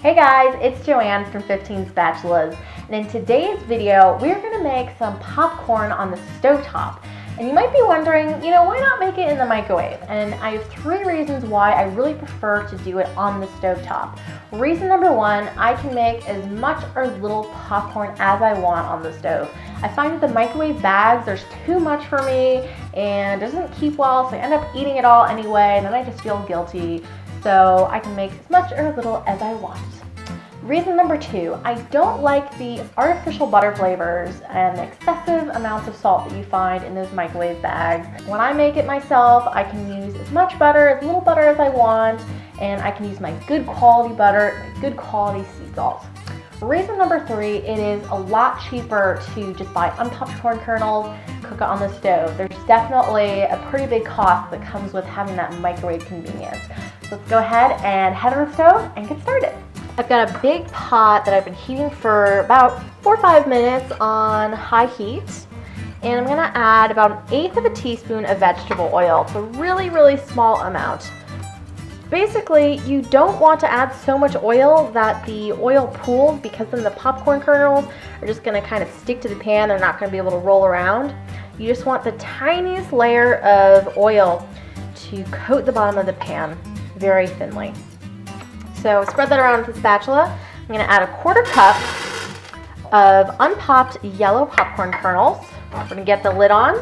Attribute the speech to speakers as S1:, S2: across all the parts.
S1: Hey guys, it's Joanne from 15 Spatulas, and in today's video, we're going to make some popcorn on the stovetop. And you might be wondering, why not make it in the microwave? And I have 3 reasons why I really prefer to do it on the stovetop. Reason number 1, I can make as much or as little popcorn as I want on the stove. I find that the microwave bags, there's too much for me and it doesn't keep well, so I end up eating it all anyway, and then I just feel guilty. So I can make as much or as little as I want. Reason number 2, I don't like the artificial butter flavors and the excessive amounts of salt that you find in those microwave bags. When I make it myself, I can use as much butter, as little butter as I want, and I can use my good quality butter, my good quality sea salt. Reason number 3, it is a lot cheaper to just buy unpopped corn kernels, cook it on the stove. There's definitely a pretty big cost that comes with having that microwave convenience. So let's go ahead and head on the stove and get started. I've got a big pot that I've been heating for about 4 or 5 minutes on high heat. And I'm going to add about 1/8 of a teaspoon of vegetable oil. It's a really, really small amount. Basically, you don't want to add so much oil that the oil pools, because then the popcorn kernels are just going to kind of stick to the pan. They're not going to be able to roll around. You just want the tiniest layer of oil to coat the bottom of the pan very thinly. So spread that around with the spatula. I'm going to add a 1/4 cup of unpopped yellow popcorn kernels. We're going to get the lid on.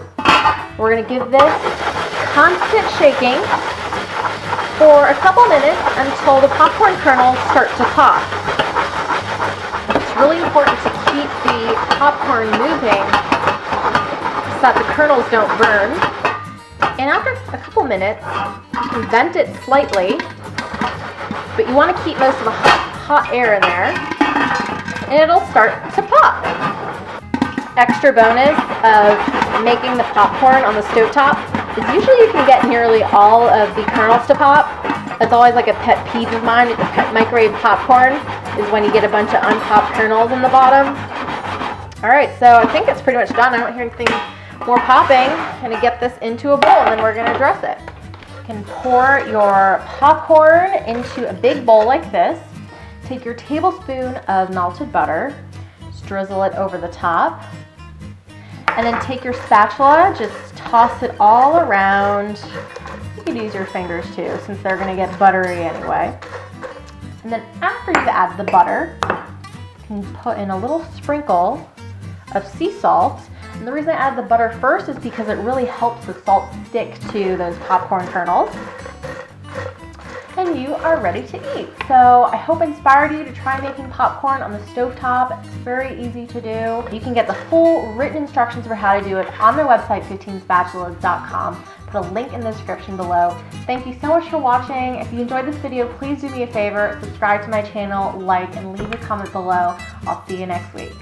S1: We're going to give this constant shaking for a couple minutes until the popcorn kernels start to pop. It's really important to keep the popcorn moving so that the kernels don't burn. And after a couple minutes, you can vent it slightly, but you want to keep most of the hot air in there, and it'll start to pop. Extra bonus of making the popcorn on the stovetop is usually you can get nearly all of the kernels to pop. That's always like a pet peeve of mine with the microwave popcorn, is when you get a bunch of unpopped kernels in the bottom. Alright, so I think it's pretty much done. I don't hear anything more popping. I'm going to get this into a bowl and then we're going to dress it. You can pour your popcorn into a big bowl like this. Take your tablespoon of melted butter, just drizzle it over the top, and then take your spatula, just toss it all around. You could use your fingers too, since they're going to get buttery anyway. And then after you've added the butter, you can put in a little sprinkle of sea salt. And the reason I added the butter first is because it really helps the salt stick to those popcorn kernels. And you are ready to eat. So I hope I inspired you to try making popcorn on the stovetop. It's very easy to do. You can get the full written instructions for how to do it on their website, 15spatulas.com. Put a link in the description below. Thank you so much for watching. If you enjoyed this video, please do me a favor, subscribe to my channel, like, and leave a comment below. I'll see you next week.